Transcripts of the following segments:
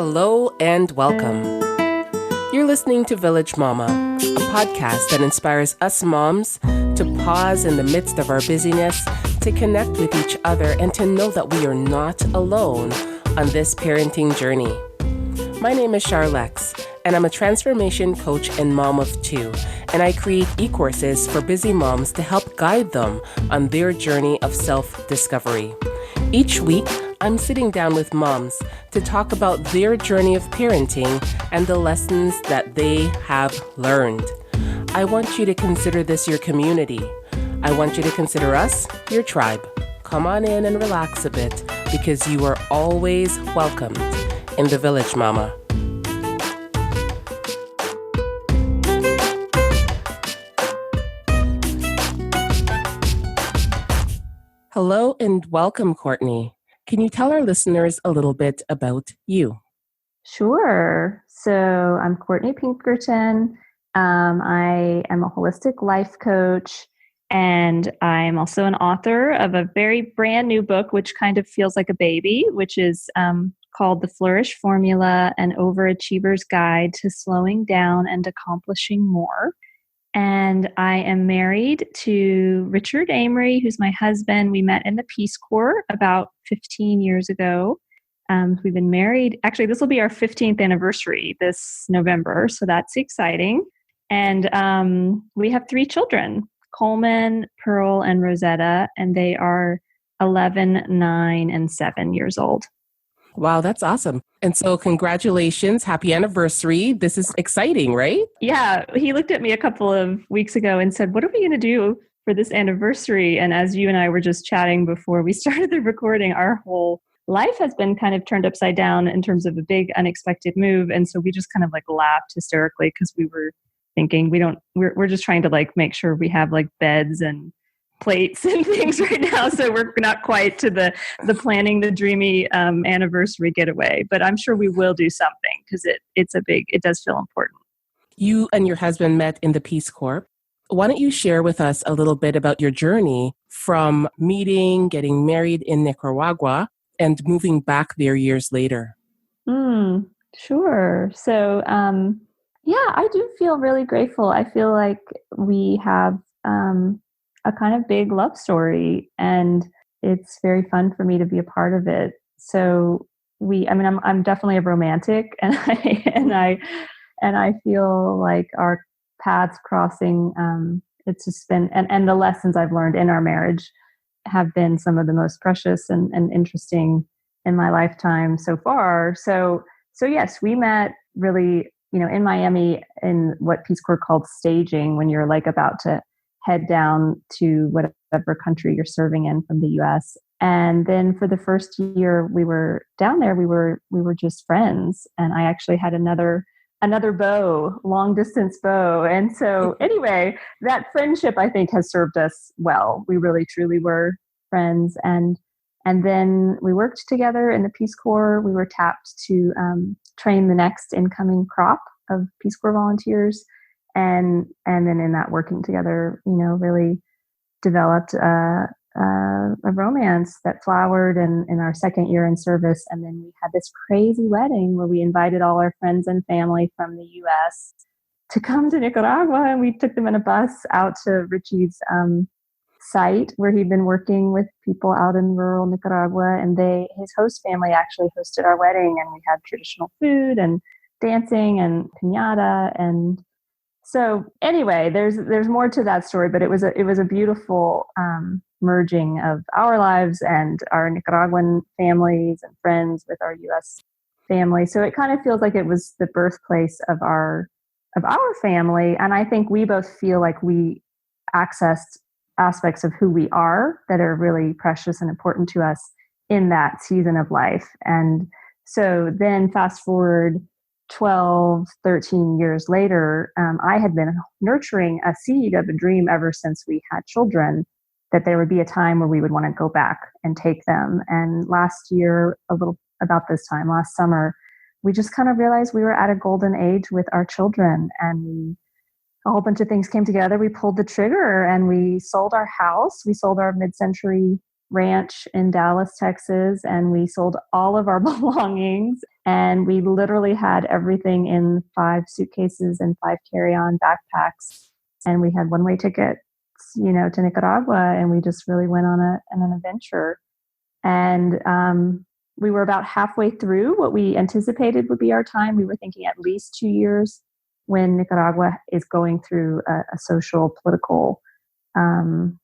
Hello and welcome. You're listening to Village Mama, a podcast that inspires us moms to pause in the midst of our busyness, to connect with each other, and to know that we are not alone on this parenting journey. My name is Charlex, and I'm a transformation coach and mom of two, and I create e-courses for busy moms to help guide them on their journey of self-discovery. Each week, I'm sitting down with moms to talk about their journey of parenting and the lessons that they have learned. I want you to consider this your community. I want you to consider us your tribe. Come on in and relax a bit because you are always welcomed in the Village Mama. Hello and welcome, Courtney. Can you tell our listeners a little bit about you? Sure. So I'm Courtney Pinkerton. I am a holistic life coach, and I'm also an author of a very brand new book, which kind of feels like a baby, which is called The Flourish Formula, an Overachiever's Guide to Slowing Down and Accomplishing More. And I am married to Richard Amory, who's my husband. We met in the Peace Corps about 15 years ago. We've been married. Actually, this will be our 15th anniversary this November, so that's exciting. And we have 3 children, Coleman, Pearl, and Rosetta, and they are 11, 9, and 7 years old. Wow, that's awesome. And so congratulations. Happy anniversary. This is exciting, right? Yeah. He looked at me a couple of weeks ago and said, what are we going to do for this anniversary? And as you and I were just chatting before we started the recording, our whole life has been kind of turned upside down in terms of a big unexpected move. And so we just kind of like laughed hysterically because we were thinking we're just trying to like make sure we have like beds and plates and things right now. So we're not quite to the planning the dreamy anniversary getaway, but I'm sure we will do something because it does feel important. You and your husband met in the Peace Corps. Why don't you share with us a little bit about your journey from meeting, getting married in Nicaragua, and moving back there years later? Sure. So, I do feel really grateful. I feel like we have a kind of big love story, and it's very fun for me to be a part of it. So I'm definitely a romantic, and I feel like our paths crossing, it's just been, and the lessons I've learned in our marriage have been some of the most precious and interesting in my lifetime so far. So yes, we met really, in Miami in what Peace Corps called staging, when you're like about to head down to whatever country you're serving in from the U.S. And then for the first year we were down there, we were just friends. And I actually had another beau, long distance beau. And so anyway, that friendship I think has served us well. We really truly were friends. And then we worked together in the Peace Corps. We were tapped to train the next incoming crop of Peace Corps volunteers. And then in that working together, really developed a romance that flowered in our second year in service. And then we had this crazy wedding where we invited all our friends and family from the U.S. to come to Nicaragua. And we took them in a bus out to Richie's site where he'd been working with people out in rural Nicaragua. And his host family actually hosted our wedding. And we had traditional food and dancing and piñata. And so anyway, there's more to that story, but it was a beautiful merging of our lives and our Nicaraguan families and friends with our U.S. family. So it kind of feels like it was the birthplace of our family, and I think we both feel like we accessed aspects of who we are that are really precious and important to us in that season of life. And so then fast forward 12, 13 years later, I had been nurturing a seed of a dream ever since we had children, that there would be a time where we would want to go back and take them. And last year, a little about this time, last summer, we just kind of realized we were at a golden age with our children, and a whole bunch of things came together. We pulled the trigger and we sold our house. We sold our mid-century ranch in Dallas, Texas, and we sold all of our belongings. And we literally had everything in 5 suitcases and 5 carry-on backpacks. And we had one-way tickets, to Nicaragua, and we just really went on an adventure. And we were about halfway through what we anticipated would be our time. We were thinking at least 2 years, when Nicaragua is going through a social, political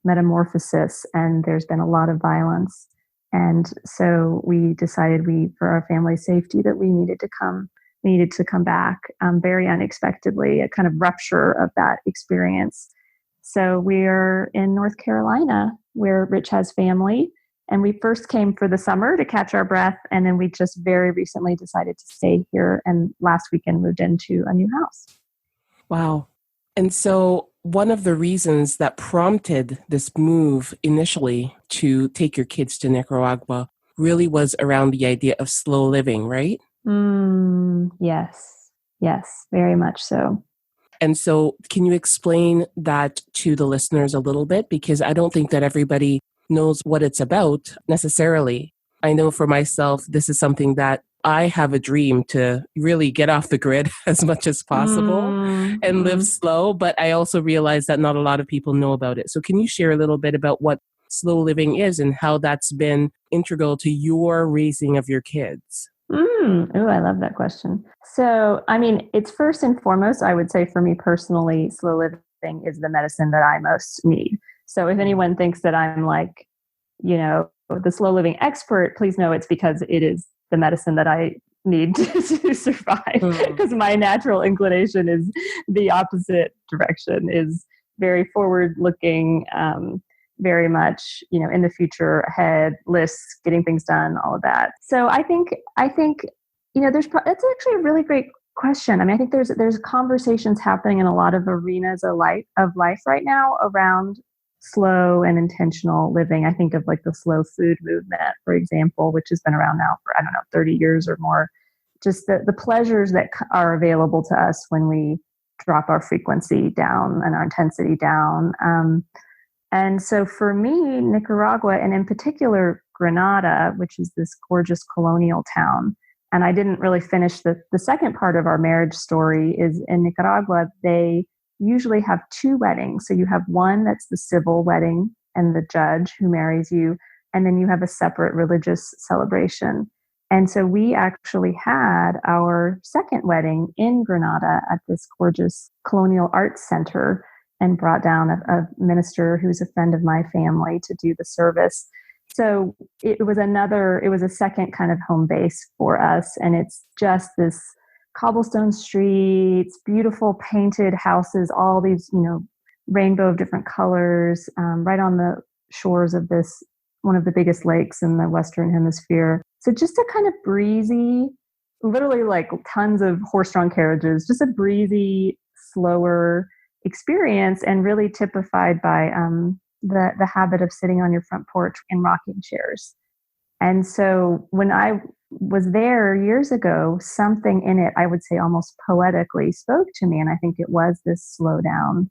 metamorphosis, and there's been a lot of violence. And so we decided, for our family's safety, that we needed to come back very unexpectedly, a kind of rupture of that experience. So we're in North Carolina, where Rich has family. And we first came for the summer to catch our breath. And then we just very recently decided to stay here. And last weekend moved into a new house. Wow. And so one of the reasons that prompted this move initially to take your kids to Nicaragua really was around the idea of slow living, right? Yes. Yes, very much so. And so can you explain that to the listeners a little bit? Because I don't think that everybody knows what it's about necessarily. I know for myself, this is something that I have a dream to really get off the grid as much as possible and live slow. But I also realize that not a lot of people know about it. So can you share a little bit about what slow living is and how that's been integral to your raising of your kids? Oh, I love that question. So, it's first and foremost, I would say for me personally, slow living is the medicine that I most need. So if anyone thinks that I'm like, the slow living expert, please know it's because it is the medicine that I need to survive. Because my natural inclination is the opposite direction, is very forward looking, very much, in the future, ahead, lists, getting things done, all of that. So I think, that's actually a really great question. I think there's conversations happening in a lot of arenas of life right now around slow and intentional living. I think of like the slow food movement, for example, which has been around now for, 30 years or more. Just the pleasures that are available to us when we drop our frequency down and our intensity down. And so for me, Nicaragua, and in particular Granada, which is this gorgeous colonial town, and I didn't really finish the second part of our marriage story, is in Nicaragua, they usually have 2 weddings. So you have one that's the civil wedding and the judge who marries you, and then you have a separate religious celebration. And so we actually had our second wedding in Granada at this gorgeous colonial arts center, and brought down a minister who's a friend of my family to do the service. So it was a second kind of home base for us. And it's just this cobblestone streets, beautiful painted houses, all these, rainbow of different colors, right on the shores of this, one of the biggest lakes in the Western Hemisphere. So just a kind of breezy, literally like tons of horse-drawn carriages, just a breezy, slower experience, and really typified by the habit of sitting on your front porch in rocking chairs. And so when I was there years ago, something in it, I would say almost poetically, spoke to me. And I think it was this slow down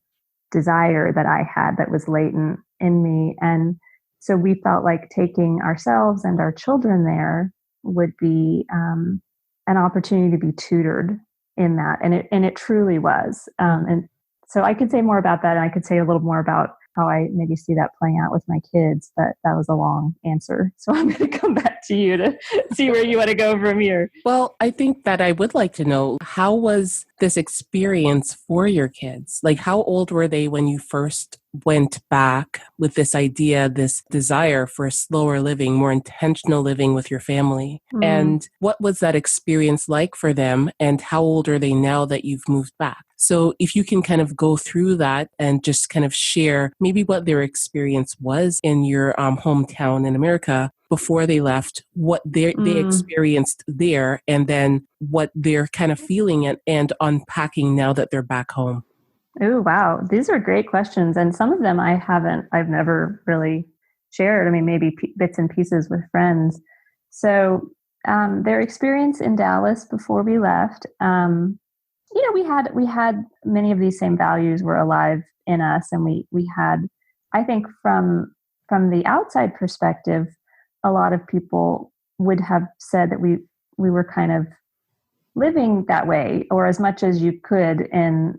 desire that I had that was latent in me. And so we felt like taking ourselves and our children there would be an opportunity to be tutored in that. And it truly was. And so I could say more about that, and I could say a little more about how I maybe see that playing out with my kids, but that was a long answer. So I'm going to come back to you to see where you want to go from here. Well, I think that I would like to know, how was this experience for your kids? Like, how old were they when you first went back with this idea, this desire for slower living, more intentional living with your family? And what was that experience like for them? And how old are they now that you've moved back? So if you can kind of go through that and just kind of share maybe what their experience was in your hometown in America before they left, what they experienced there, and then what they're kind of feeling and unpacking now that they're back home. Oh, wow. These are great questions. And some of them I've never really shared. Maybe bits and pieces with friends. So their experience in Dallas before we left, we had many of these same values were alive in us. And we had, I think from from the outside perspective, a lot of people would have said that we were kind of living that way, or as much as you could in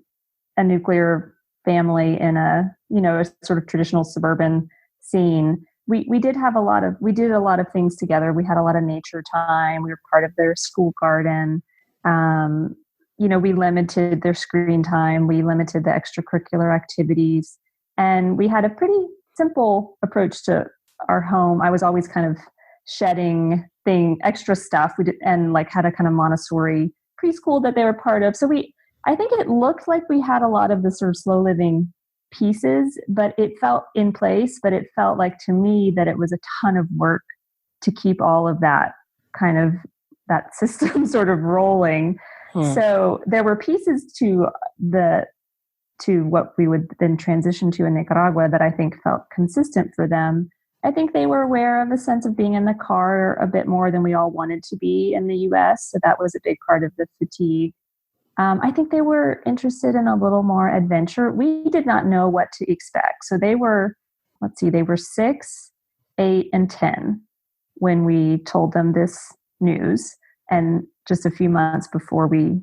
a nuclear family in a, a sort of traditional suburban scene. We did a lot of things together. We had a lot of nature time. We were part of their school garden. We limited their screen time. We limited the extracurricular activities. And we had a pretty simple approach to our home. I was always kind of shedding extra stuff. We did, and like had a kind of Montessori preschool that they were part of. So I think it looked like we had a lot of the sort of slow living pieces, but it felt in place. But it felt like to me that it was a ton of work to keep all of that kind of that system sort of rolling. So there were pieces to what we would then transition to in Nicaragua that I think felt consistent for them. I think they were aware of a sense of being in the car a bit more than we all wanted to be in the US. So that was a big part of the fatigue. I think they were interested in a little more adventure. We did not know what to expect. So they were 6, 8, and 10 when we told them this news, and just a few months before we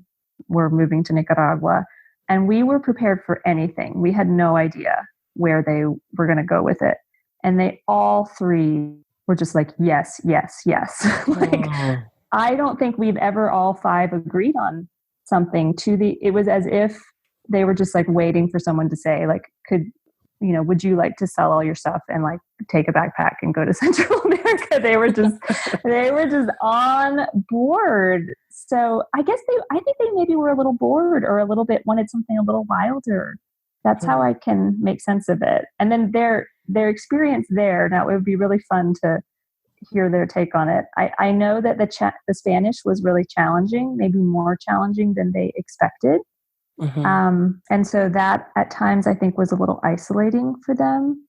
were moving to Nicaragua. And we were prepared for anything. We had no idea where they were going to go with it. And they all 3 were just like, yes, yes, yes. I don't think we've ever all 5 agreed on something it was as if they were just like waiting for someone to say like, would you like to sell all your stuff and like take a backpack and go to Central America? They were just on board. So I think they maybe were a little bored or a little bit wanted something a little wilder. That's how I can make sense of it. And then their experience there. Now it would be really fun to hear their take on it. I know that the Spanish was really challenging, maybe more challenging than they expected. And so that at times I think was a little isolating for them.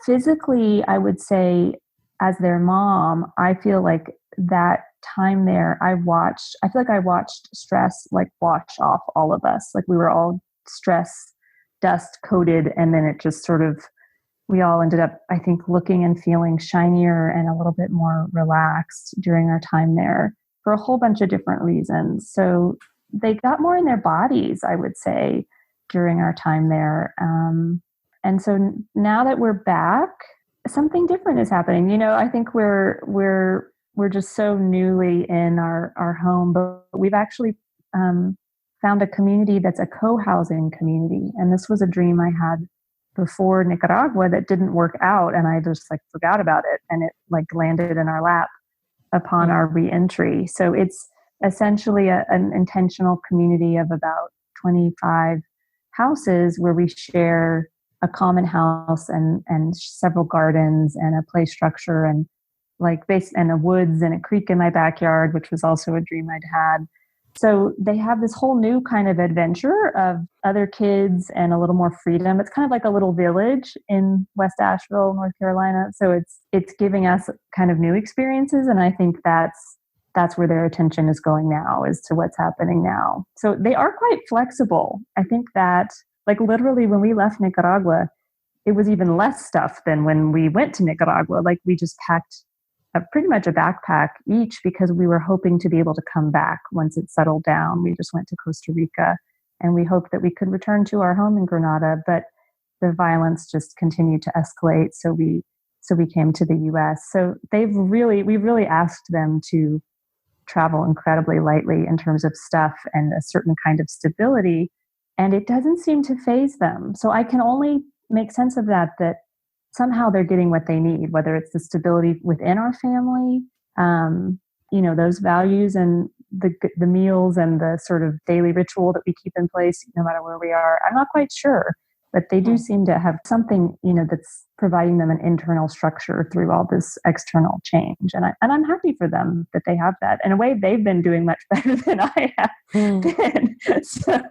Physically, I would say as their mom, I feel like that time there, I feel like I watched stress like wash off all of us. Like we were all stress dust coated, and then it just sort of, we all ended up, I think, looking and feeling shinier and a little bit more relaxed during our time there for a whole bunch of different reasons. So they got more in their bodies, I would say, during our time there. And so now that we're back, something different is happening. I think we're just so newly in our home, but we've actually found a community that's a co-housing community. And this was a dream I had before Nicaragua that didn't work out, and I just like forgot about it, and it like landed in our lap upon our reentry. So it's essentially an intentional community of about 25 houses where we share a common house and several gardens and a play structure and and a woods and a creek in my backyard, which was also a dream I'd had. So they have this whole new kind of adventure of other kids and a little more freedom. It's kind of like a little village in West Asheville, North Carolina. So it's giving us kind of new experiences. And I think that's where their attention is going now, as to what's happening now. So they are quite flexible. I think that like literally when we left Nicaragua, it was even less stuff than when we went to Nicaragua. Like we just packed pretty much a backpack each because we were hoping to be able to come back once it settled down. We just went to Costa Rica and we hoped that we could return to our home in Grenada, but the violence just continued to escalate. So we came to the US. So we've really asked them to travel incredibly lightly in terms of stuff and a certain kind of stability. And it doesn't seem to faze them. So I can only make sense of that somehow they're getting what they need, whether it's the stability within our family, those values and the meals and the sort of daily ritual that we keep in place, no matter where we are. I'm not quite sure, but they do seem to have something, that's providing them an internal structure through all this external change. And I'm happy for them that they have that. In a way, they've been doing much better than I have been. So,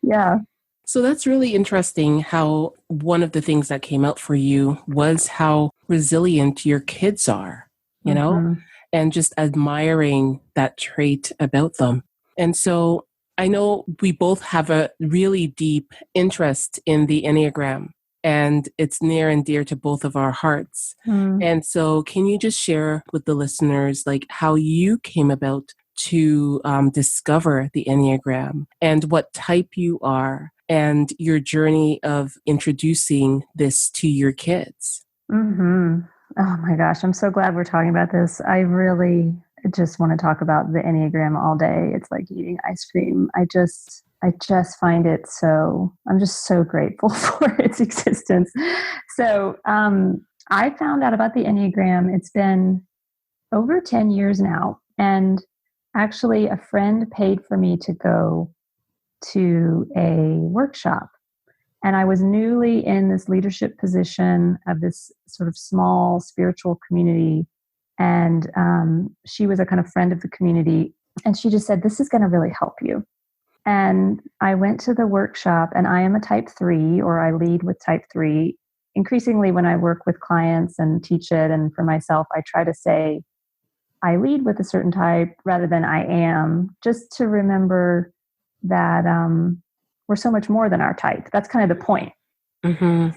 yeah. So that's really interesting how one of the things that came out for you was how resilient your kids are, and just admiring that trait about them. And so I know we both have a really deep interest in the Enneagram. and it's near and dear to both of our hearts. And so can you just share with the listeners like how you came about to discover the Enneagram and what type you are and your journey of introducing this to your kids? Oh my gosh, I'm so glad we're talking about this. I really just want to talk about the Enneagram all day. It's like eating ice cream. I just find it I'm just so grateful for its existence. So I found out about the Enneagram. It's been over 10 years now. And actually, a friend paid for me to go to a workshop. And I was newly in this leadership position of this sort of small spiritual community. And she was a kind of friend of the community. And she just said, this is going to really help you. And I went to the workshop, and I am a type 3, or I lead with type 3. Increasingly, when I work with clients and teach it, and for myself, I try to say, I lead with a certain type rather than I am, just to remember that we're so much more than our type. That's kind of the point. But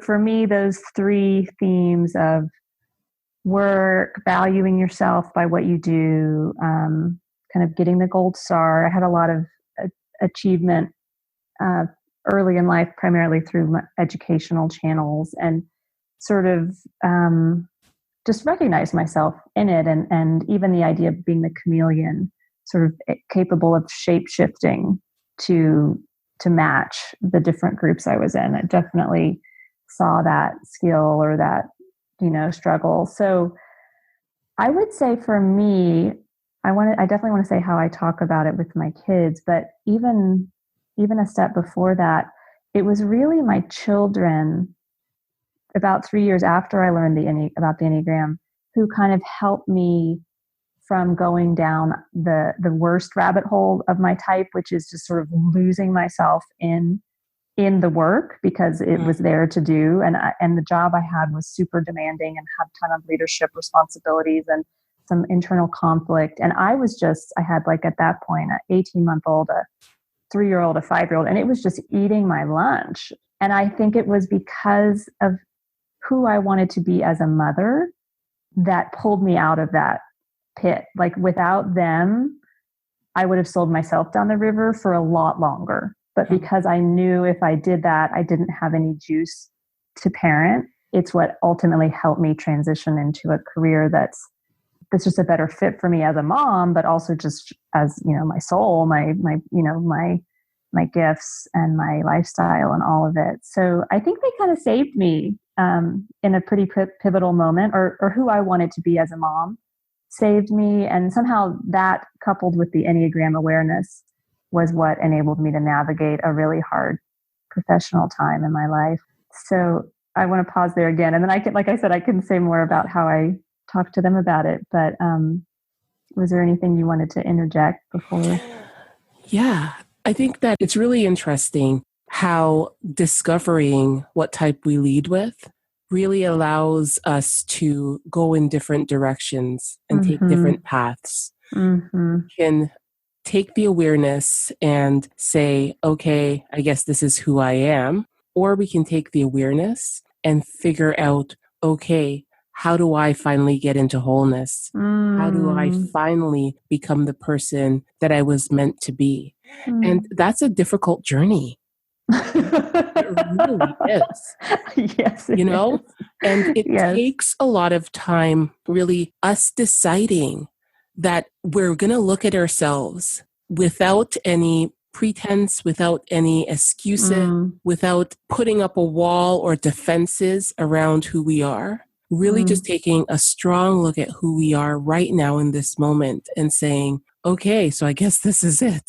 for me, those 3 themes of work, valuing yourself by what you do, kind of getting the gold star. I had a lot of achievement early in life, primarily through my educational channels, and sort of just recognize myself in it. And even the idea of being the chameleon, sort of capable of shape shifting to match the different groups I was in. I definitely saw that skill or that, struggle. So I would say for me, I definitely want to say how I talk about it with my kids, but even a step before that, it was really my children about 3 years after I learned about the Enneagram, who kind of helped me from going down the worst rabbit hole of my type, which is just sort of losing myself in the work because it was there to do. And the job I had was super demanding and had a ton of leadership responsibilities and some internal conflict. And I had like at that point, an 18-month-old, a 3-year-old, a 5-year-old, and it was just eating my lunch. And I think it was because of who I wanted to be as a mother that pulled me out of that pit. Like without them, I would have sold myself down the river for a lot longer. But because I knew if I did that, I didn't have any juice to parent, it's what ultimately helped me transition into a career that's just a better fit for me as a mom, but also just as, my soul, my gifts and my lifestyle and all of it. So I think they kind of saved me in a pretty pivotal moment, or who I wanted to be as a mom saved me. And somehow that, coupled with the Enneagram awareness, was what enabled me to navigate a really hard professional time in my life. So I want to pause there again. And then I can say more about how I talked to them about it. But was there anything you wanted to interject before? Yeah, I think that it's really interesting how discovering what type we lead with really allows us to go in different directions and take different paths. Can take the awareness and say, okay, I guess this is who I am. Or we can take the awareness and figure out, okay, how do I finally get into wholeness? How do I finally become the person that I was meant to be? And that's a difficult journey. It really is. Yes, it is. And it takes a lot of time, really, us deciding that we're going to look at ourselves without any pretense, without any excuses, without putting up a wall or defenses around who we are. Really just taking a strong look at who we are right now in this moment and saying, okay, so I guess this is it.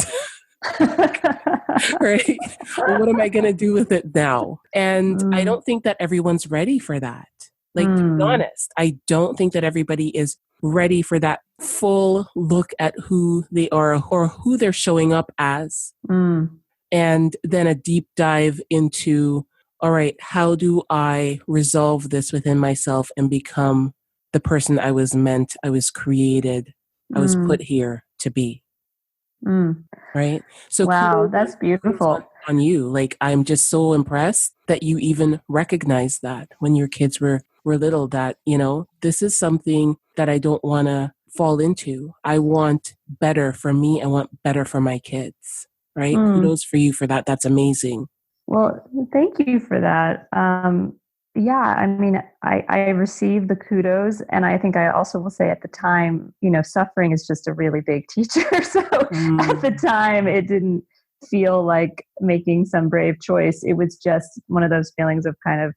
Right? Well, what am I going to do with it now? And I don't think that everyone's ready for that. Like, to be honest, I don't think that everybody is ready for that full look at who they are or who they're showing up as. And then a deep dive into, all right, how do I resolve this within myself and become the person I was meant, I was created, I was put here to be? Mm. right? So Wow, kudos that's beautiful. on you. Like, I'm just so impressed that you even recognized that when your kids were little, that, this is something that I don't want to fall into. I want better for me. I want better for my kids, right? Mm. Kudos for you for that. That's amazing. Well, thank you for that. Yeah, I mean, I received the kudos, and I think I also will say at the time, suffering is just a really big teacher. So at the Mm, time, it didn't feel like making some brave choice. It was just one of those feelings of kind of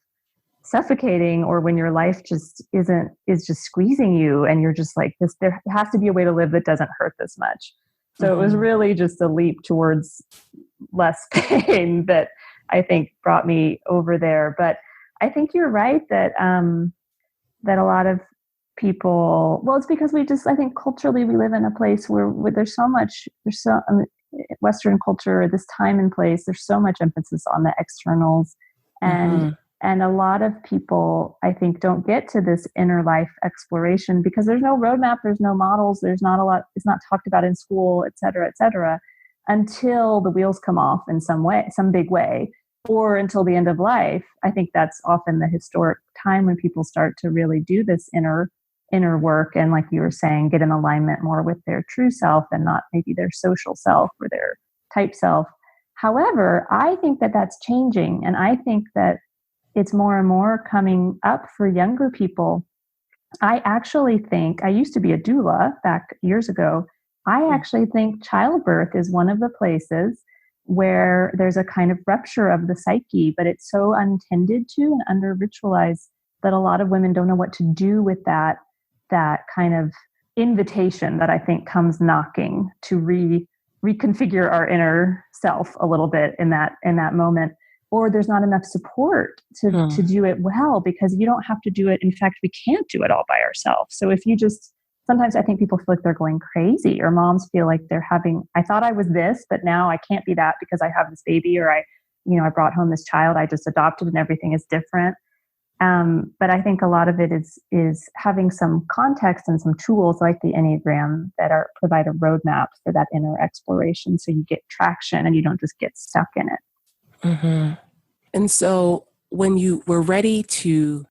suffocating, or when your life just is just squeezing you, and you're just like this. There has to be a way to live that doesn't hurt this much. So it was mhm, really just a leap towards less pain that I think brought me over there. But I think you're right that that a lot of people, well, it's because I think culturally we live in a place where there's so Western culture, this time and place, there's so much emphasis on the externals, and mhm, and a lot of people, I think, don't get to this inner life exploration because there's no roadmap, there's no models, there's not a lot, it's not talked about in school, et cetera, until the wheels come off in some way, some big way, or until the end of life. I think that's often the historic time when people start to really do this inner work, and like you were saying, get in alignment more with their true self and not maybe their social self or their type self. However, I think that that's changing, and I think that it's more and more coming up for younger people. I actually think, I used to be a doula back years ago. I mm, actually think childbirth is one of the places where there's a kind of rupture of the psyche, but it's so untended to and under ritualized that a lot of women don't know what to do with that kind of invitation that I think comes knocking to reconfigure our inner self a little bit in that moment. Or there's not enough support to mm. do it well, because you don't have to do it. In fact, we can't do it all by ourselves. So if you just, sometimes I think people feel like they're going crazy, or moms feel like they're having, I thought I was this, but now I can't be that because I have this baby, or I brought home this child I just adopted and everything is different. But I think a lot of it is having some context and some tools like the Enneagram that provide a roadmap for that inner exploration, so you get traction and you don't just get stuck in it. Mhm. And so when you were ready to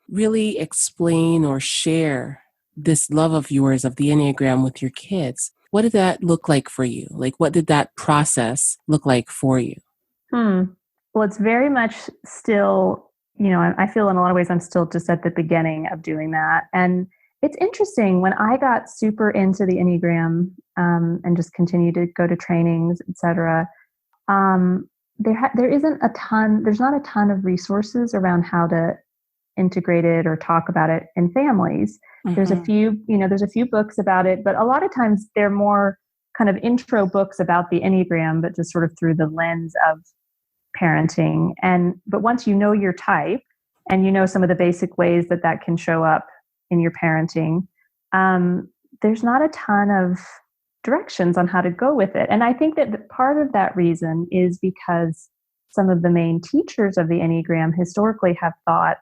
really explain or share this love of yours of the Enneagram with your kids, what did that look like for you? Like, what did that process look like for you? Hmm. Well, it's very much still, I feel in a lot of ways I'm still just at the beginning of doing that. And it's interesting, when I got super into the Enneagram, and just continued to go to trainings, et cetera, there isn't a ton, there's not a ton of resources around how to integrate it or talk about it in families. Mm-hmm. There's a few books about it, but a lot of times they're more kind of intro books about the Enneagram, but just sort of through the lens of parenting. But once you know your type and you know some of the basic ways that can show up in your parenting, there's not a ton of directions on how to go with it. And I think that part of that reason is because some of the main teachers of the Enneagram historically have thought,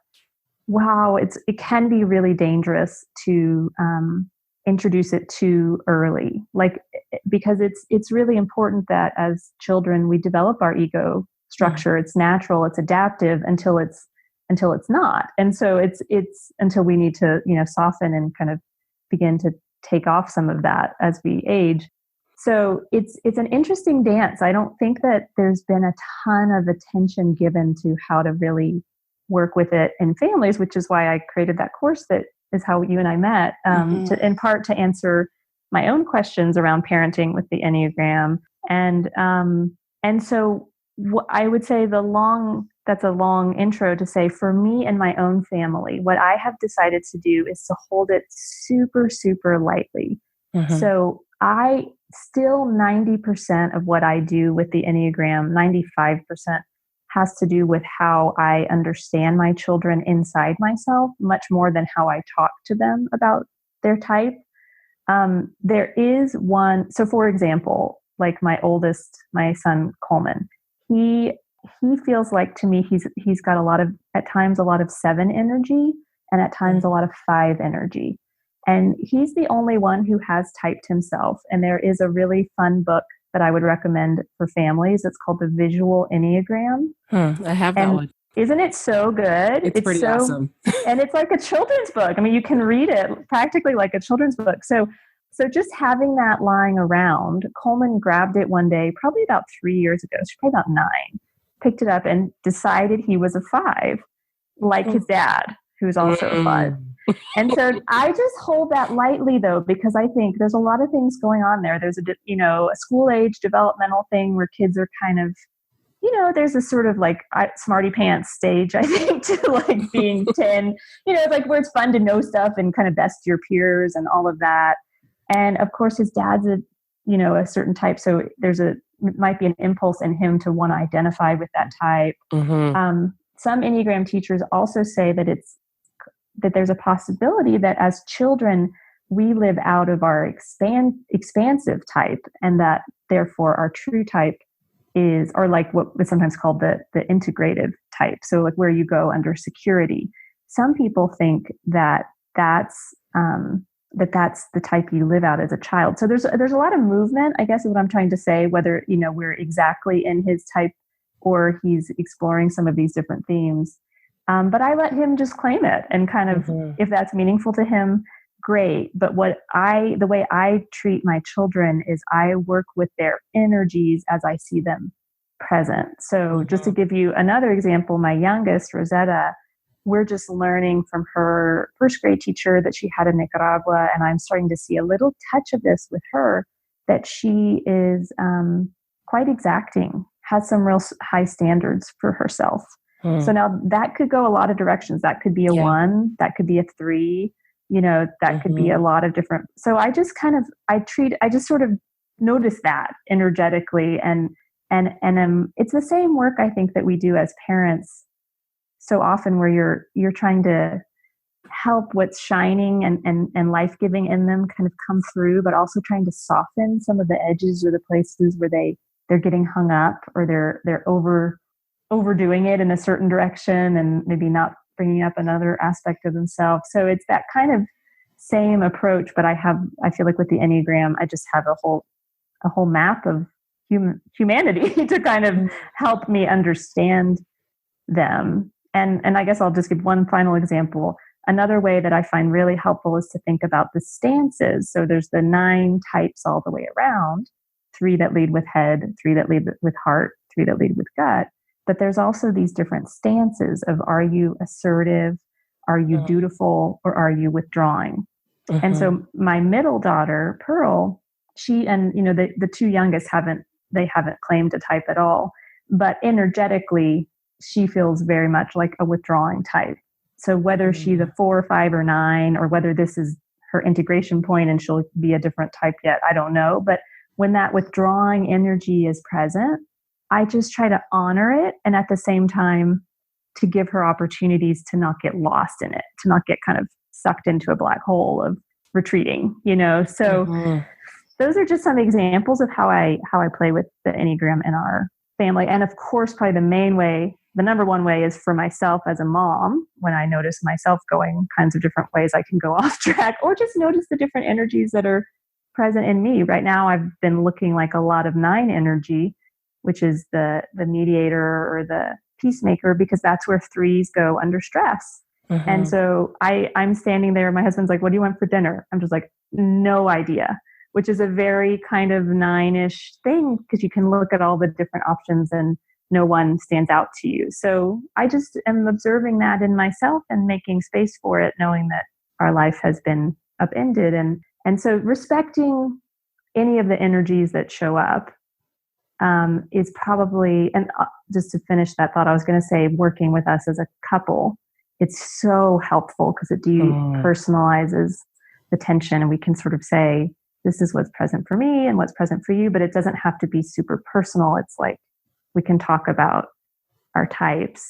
wow, it can be really dangerous to introduce it too early, like, because it's really important that as children we develop our ego structure. It's natural, it's adaptive until it's not, and so it's until we need to soften and kind of begin to take off some of that as we age. So it's an interesting dance. I don't think that there's been a ton of attention given to how to really work with it in families, which is why I created that course that is how you and I met, Mm-hmm. to in part to answer my own questions around parenting with the Enneagram. And so I would say that's a long intro to say, for me and my own family, what I have decided to do is to hold it super, super lightly. Mm-hmm. So I still 90% of what I do with the Enneagram, 95% has to do with how I understand my children inside myself, much more than how I talk to them about their type. There is one. So, for example, like my son Coleman, he he feels like, to me, he's got at times a lot of 7 energy, and at times a lot of 5 energy. And he's the only one who has typed himself. And there is a really fun book that I would recommend for families. It's called The Visual Enneagram. I have that one. Isn't it so good? It's pretty awesome. And it's like a children's book. I mean, you can read it practically like a children's book. So just having that lying around, Coleman grabbed it one day, probably about 3 years ago. She's probably about 9, picked it up and decided he was a 5, like his dad, who's also a 5. And so I just hold that lightly, though, because I think there's a lot of things going on there. There's a school age developmental thing where kids are kind of, there's a sort of like smarty pants stage, I think, to like being 10, like where it's fun to know stuff and kind of best your peers and all of that. And of course, his dad's a certain type. So might be an impulse in him to want to identify with that type. Some Enneagram teachers also say that that there's a possibility that as children, we live out of our expansive type, and that therefore our true type is, or like what is sometimes called the integrative type. So like where you go under security. Some people think that that's the type you live out as a child. So there's a lot of movement, I guess is what I'm trying to say, whether, we're exactly in his type or he's exploring some of these different themes. But I let him just claim it and kind of, if that's meaningful to him, great. But the way I treat my children is I work with their energies as I see them present. So just to give you another example, my youngest, Rosetta, we're just learning from her first grade teacher that she had in Nicaragua. And I'm starting to see a little touch of this with her, that she is quite exacting, has some real high standards for herself. So now that could go a lot of directions. That could be a 1, that could be a 3, that could be a lot of different. So I just I just sort of notice that energetically. And it's the same work I think that we do as parents so often, where you're trying to help what's shining and life-giving in them kind of come through, but also trying to soften some of the edges or the places where they're getting hung up, or they're overdoing it in a certain direction and maybe not bringing up another aspect of themselves. So it's that kind of same approach, but I feel like with the Enneagram, I just have a whole map of humanity to kind of help me understand them. And I guess I'll just give one final example. Another way that I find really helpful is to think about the stances. So there's the 9 types all the way around, 3 that lead with head, 3 that lead with heart, 3 that lead with gut. But there's also these different stances of, are you assertive? Are you dutiful? Or are you withdrawing? And so my middle daughter, Pearl, she, and the 2 youngest haven't claimed a type at all, but energetically, she feels very much like a withdrawing type. So whether she's a 4, 5, or 9, or whether this is her integration point and she'll be a different type yet, I don't know. But when that withdrawing energy is present, I just try to honor it, and at the same time to give her opportunities to not get lost in it, to not get kind of sucked into a black hole of retreating, So those are just some examples of how I play with the Enneagram in our family. And of course, probably the number one way is for myself as a mom. When I notice myself going kinds of different ways, I can go off track, or just notice the different energies that are present in me. Right now, I've been looking like a lot of 9 energy, which is the mediator or the peacemaker, because that's where 3s go under stress. And so I'm standing there. My husband's like, "What do you want for dinner?" I'm just like, "No idea," which is a very kind of 9-ish thing, because you can look at all the different options and no one stands out to you. So I just am observing that in myself and making space for it, knowing that our life has been upended. And so respecting any of the energies that show up is probably, and just to finish that thought, I was going to say, working with us as a couple, it's so helpful because it depersonalizes the tension, and we can sort of say, this is what's present for me and what's present for you, but it doesn't have to be super personal. It's like, we can talk about our types.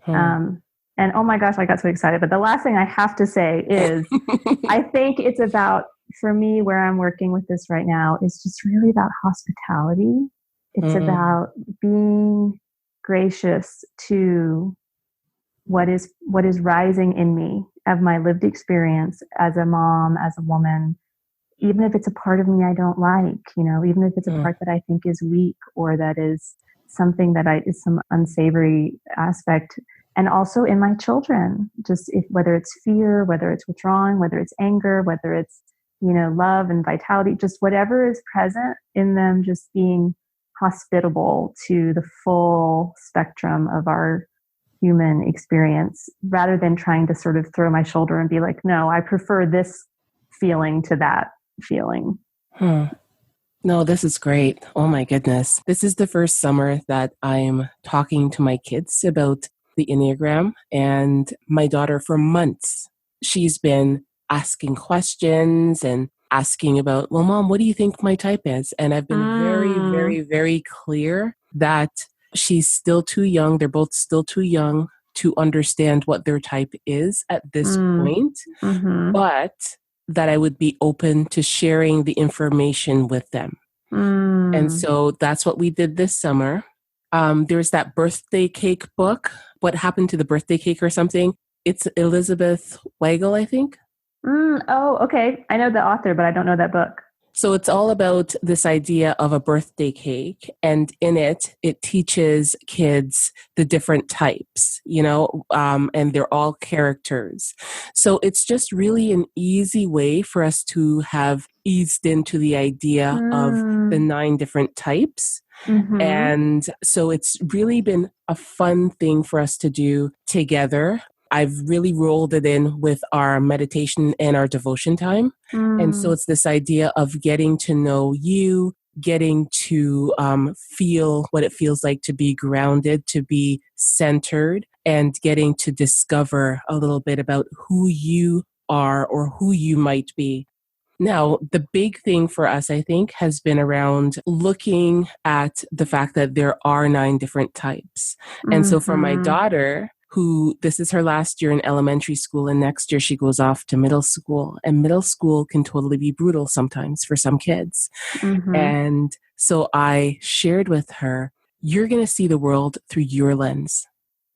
And oh my gosh, I got so excited. But the last thing I have to say is, I think it's about, for me, where I'm working with this right now, is just really about hospitality. It's about being gracious to what is rising in me of my lived experience as a mom, as a woman, even if it's a part of me I don't like, even if it's a part that I think is weak or that is something that is some unsavory aspect. And also in my children, just whether it's fear, whether it's withdrawing, whether it's anger, whether it's, love and vitality, just whatever is present in them, just being hospitable to the full spectrum of our human experience, rather than trying to sort of throw my shoulder and be like, no, I prefer this feeling to that feeling. No, this is great. Oh my goodness. This is the first summer that I'm talking to my kids about the Enneagram, and my daughter for months, she's been asking questions and asking about, well, Mom, what do you think my type is? And I've been very, very, very clear that she's still too young. They're both still too young to understand what their type is at this point, but that I would be open to sharing the information with them. And so that's what we did this summer. There's that birthday cake book, What Happened to the Birthday Cake or something. It's Elizabeth Weigel, I think. Oh, okay. I know the author, but I don't know that book. So it's all about this idea of a birthday cake. And in it, it teaches kids the different types, and they're all characters. So it's just really an easy way for us to have eased into the idea of the 9 different types. And so it's really been a fun thing for us to do together. I've really rolled it in with our meditation and our devotion time. And so it's this idea of getting to know you, getting to feel what it feels like to be grounded, to be centered, and getting to discover a little bit about who you are or who you might be. Now, the big thing for us, I think, has been around looking at the fact that there are 9 different types. And so for my daughter, who this is her last year in elementary school, and next year she goes off to middle school. And middle school can totally be brutal sometimes for some kids. And so I shared with her, you're going to see the world through your lens.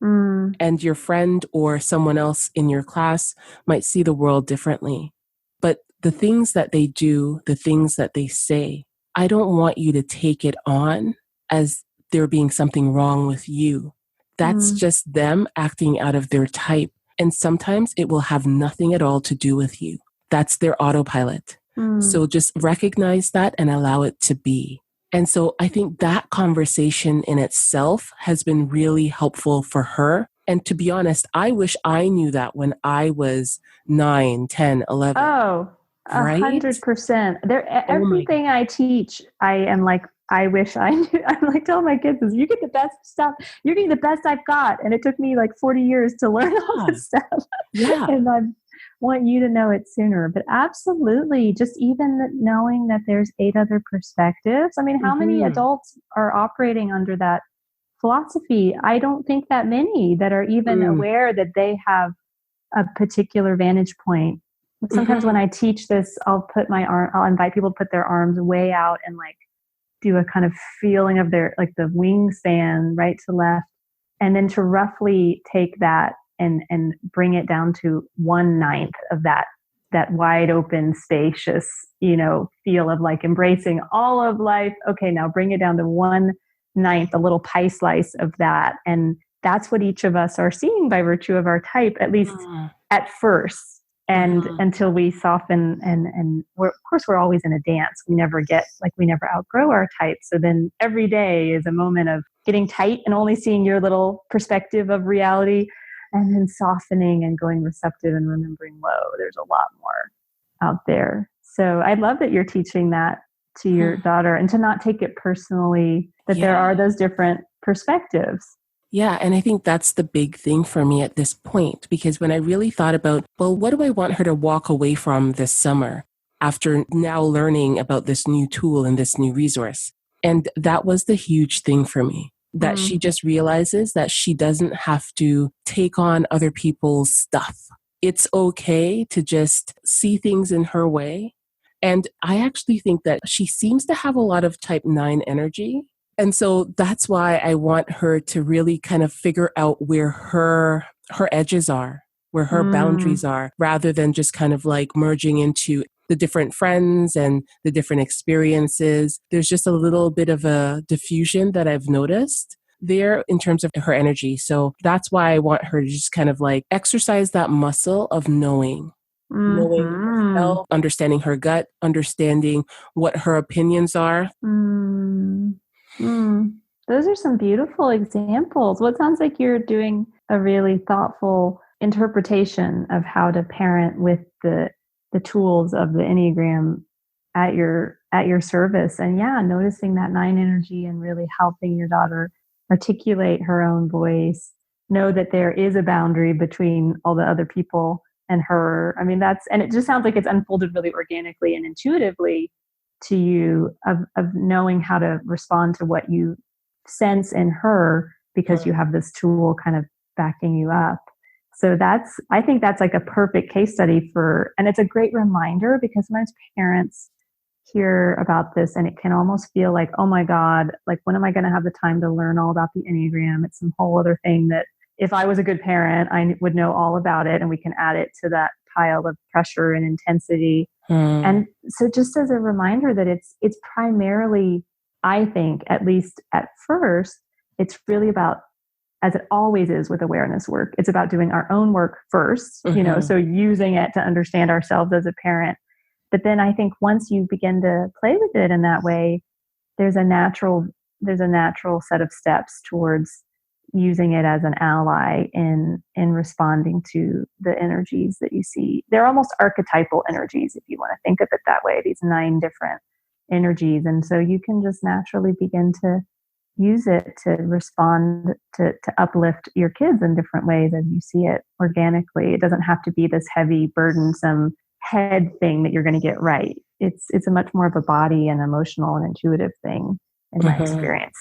And your friend or someone else in your class might see the world differently. But the things that they do, the things that they say, I don't want you to take it on as there being something wrong with you. That's just them acting out of their type. And sometimes it will have nothing at all to do with you. That's their autopilot. So just recognize that and allow it to be. And so I think that conversation in itself has been really helpful for her. And to be honest, I wish I knew that when I was 9, 10, 11. Oh, 100%. Everything I teach, I am like, I wish I knew. I'm like telling my kids, you get the best stuff. You're getting the best I've got. And it took me like 40 years to learn all this stuff. Yeah. And I want you to know it sooner. But absolutely, just even knowing that there's 8 other perspectives. I mean, how many adults are operating under that philosophy? I don't think that many that are even aware that they have a particular vantage point. Sometimes when I teach this, I'll invite people to put their arms way out and like do a kind of feeling of their, like the wingspan right to left, and then to roughly take that and bring it down to 1/9 of that wide open, spacious, feel of like embracing all of life. Okay, now bring it down to 1/9, a little pie slice of that. And that's what each of us are seeing by virtue of our type, at least at first. And until we soften and of course we're always in a dance. We never outgrow our type. So then every day is a moment of getting tight and only seeing your little perspective of reality, and then softening and going receptive and remembering, whoa, there's a lot more out there. So I love that you're teaching that to your daughter, and to not take it personally, that there are those different perspectives. Yeah, and I think that's the big thing for me at this point, because when I really thought about, well, what do I want her to walk away from this summer after now learning about this new tool and this new resource? And that was the huge thing for me, that she just realizes that she doesn't have to take on other people's stuff. It's okay to just see things in her way. And I actually think that she seems to have a lot of type 9 energy. And so that's why I want her to really kind of figure out where her her edges are, where her Mm, boundaries are, rather than just kind of like merging into the different friends and the different experiences. There's just a little bit of a diffusion that I've noticed there in terms of her energy. So that's why I want her to just kind of like exercise that muscle of knowing mhm. herself, understanding her gut, understanding what her opinions are. Mm, mm. Those are some beautiful examples. Well, it sounds like you're doing a really thoughtful interpretation of how to parent with the tools of the Enneagram at your service. And yeah, noticing that nine energy and really helping your daughter articulate her own voice, know that there is a boundary between all the other people and her. I mean, that's and it just sounds like it's unfolded really organically and intuitively to you of knowing how to respond to what you sense in her because you have this tool kind of backing you up. So that's I think that's like a perfect case study for and it's a great reminder because sometimes parents hear about this and it can almost feel like, oh my God, like when am I going to have the time to learn all about the Enneagram? It's some whole other thing that if I was a good parent, I would know all about it and we can add it to that pile of pressure and intensity. Hmm. And so just as a reminder that it's primarily, I think, at least at first, it's really about as it always is with awareness work, it's about doing our own work first, Mhm. so using it to understand ourselves as a parent. But then I think once you begin to play with it in that way, there's a natural there's a natural set of steps towards using it as an ally in responding to the energies that you see. They're almost archetypal energies if you want to think of it that way, these nine different energies. And so you can just naturally begin to use it to respond to uplift your kids in different ways as you see it organically. It doesn't have to be this heavy, burdensome head thing that you're going to get right. It's a much more of a body and emotional and intuitive thing in my Mhm. experience.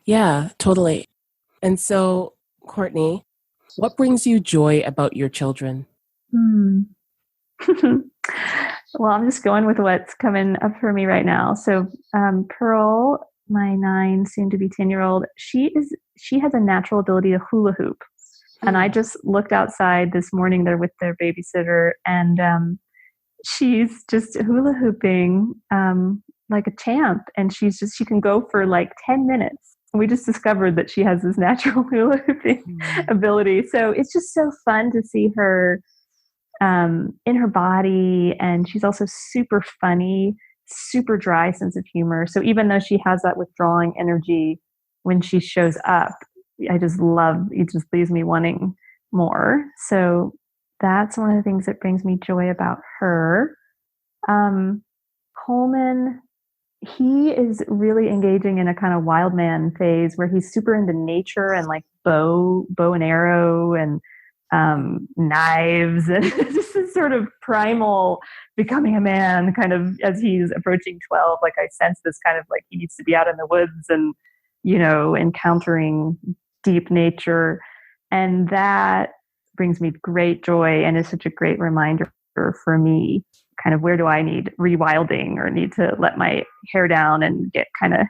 Yeah, totally. And so, Courtney, what brings you joy about your children? Hmm. Well, I'm just going with what's coming up for me right now. So, Pearl, my nine, soon to be 10-year old, she has a natural ability to hula hoop. And I Hmm. just looked outside this morning. They're with their babysitter, and she's just hula hooping like a champ. And she can go for like 10 minutes. We just discovered that she has this natural hula hooping Hmm. ability. So it's just so fun to see her in her body. And she's also super funny, super dry sense of humor. So even though she has that withdrawing energy when she shows up, it just leaves me wanting more. So that's one of the things that brings me joy about her. Um, Coleman, he is really engaging in a kind of wild man phase where he's super into nature and like bow and arrow and knives and just this sort of primal becoming a man kind of as he's approaching 12. Like I sense this kind of like he needs to be out in the woods and encountering deep nature, and that brings me great joy and is such a great reminder for me kind of where do I need rewilding or need to let my hair down and get kind of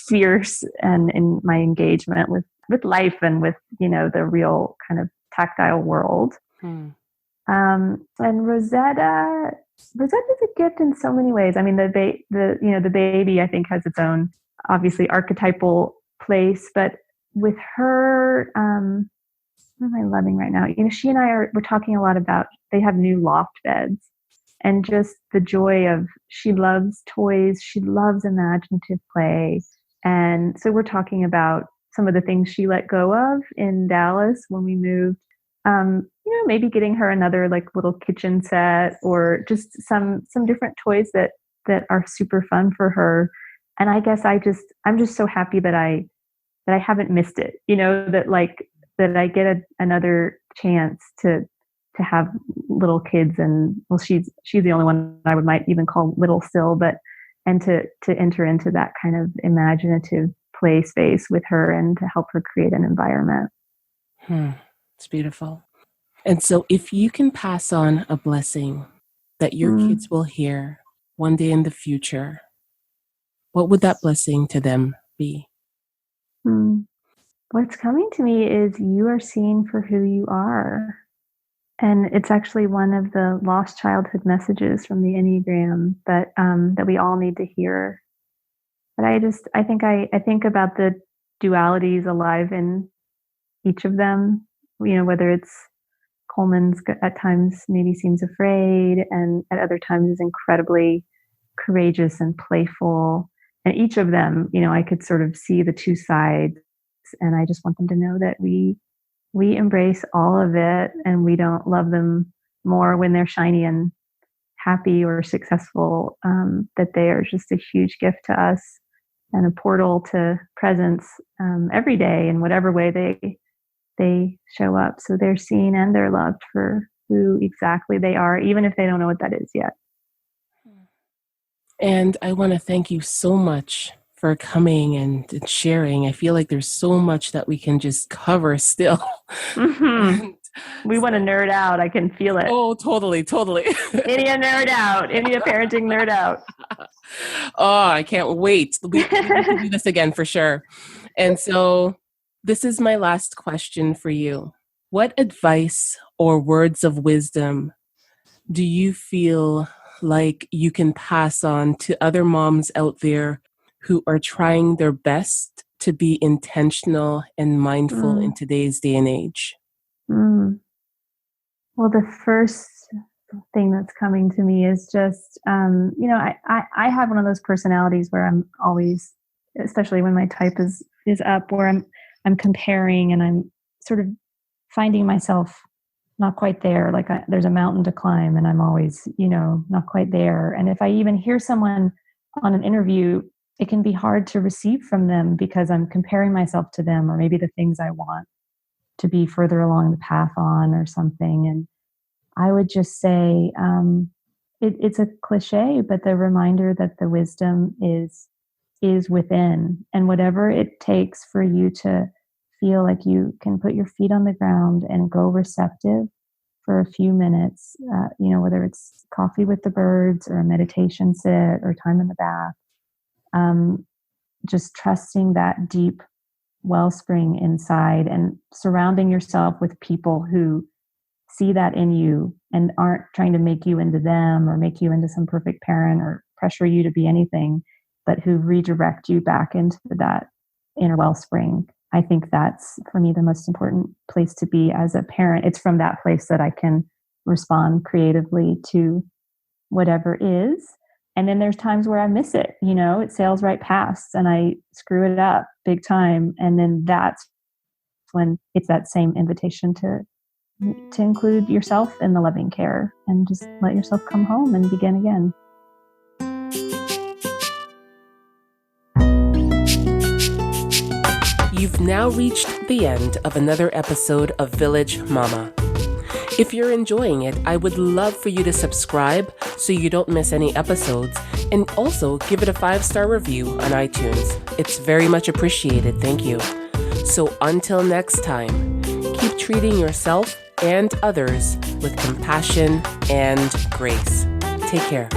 fierce and in my engagement with life and with the real kind of tactile world. Hmm. And Rosetta's a gift in so many ways. I mean, the baby I think has its own obviously archetypal place, but with her, what am I loving right now? She and we're talking a lot about they have new loft beds and just the joy of she loves toys, she loves imaginative play. And so we're talking about some of the things she let go of in Dallas when we moved. Maybe getting her another like little kitchen set or just some different toys that are super fun for her. And I guess I'm just so happy that I haven't missed it. That I get another chance to have little kids, and well, she's the only one I would might even call little still, but and to enter into that kind of imaginative play space with her and to help her create an environment. Hmm. It's beautiful. And so, if you can pass on a blessing that your Mm, kids will hear one day in the future, what would that blessing to them be? mm. What's coming to me is you are seen for who you are. And it's actually one of the lost childhood messages from the Enneagram that we all need to hear. But I think about the dualities alive in each of them. Whether it's Coleman's at times maybe seems afraid, and at other times is incredibly courageous and playful. And each of them, I could sort of see the two sides, and I just want them to know that we embrace all of it, and we don't love them more when they're shiny and happy or successful. That they are just a huge gift to us and a portal to presence every day in whatever way they show up. So they're seen and they're loved for who exactly they are, even if they don't know what that is yet. And I want to thank you so much for coming and sharing. I feel like there's so much that we can just cover still. Mm-hmm. We want to nerd out. I can feel it. Oh, totally. India nerd out. India parenting nerd out. Oh, I can't wait. We can do this again for sure. And so this is my last question for you. What advice or words of wisdom do you feel like you can pass on to other moms out there who are trying their best to be intentional and mindful in today's day and age? Well, the first thing that's coming to me is just, I have one of those personalities where I'm always, especially when my type is up, where I'm comparing and I'm sort of finding myself not quite there. Like there's a mountain to climb and I'm always, not quite there. And if I even hear someone on an interview, it can be hard to receive from them because I'm comparing myself to them, or maybe the things I want to be further along the path on or something. And I would just say, it's a cliche, but the reminder that the wisdom is within, and whatever it takes for you to feel like you can put your feet on the ground and go receptive for a few minutes, whether it's coffee with the birds or a meditation sit or time in the bath, just trusting that deep wellspring inside and surrounding yourself with people who see that in you and aren't trying to make you into them or make you into some perfect parent or pressure you to be anything, but who redirect you back into that inner wellspring. I think that's, for me, the most important place to be as a parent. It's from that place that I can respond creatively to whatever is. And then there's times where I miss it, it sails right past and I screw it up big time. And then that's when it's that same invitation to include yourself in the loving care and just let yourself come home and begin again. You've now reached the end of another episode of Village Mama. If you're enjoying it, I would love for you to subscribe so you don't miss any episodes, and also give it a 5-star review on iTunes. It's very much appreciated. Thank you. So until next time, keep treating yourself and others with compassion and grace. Take care.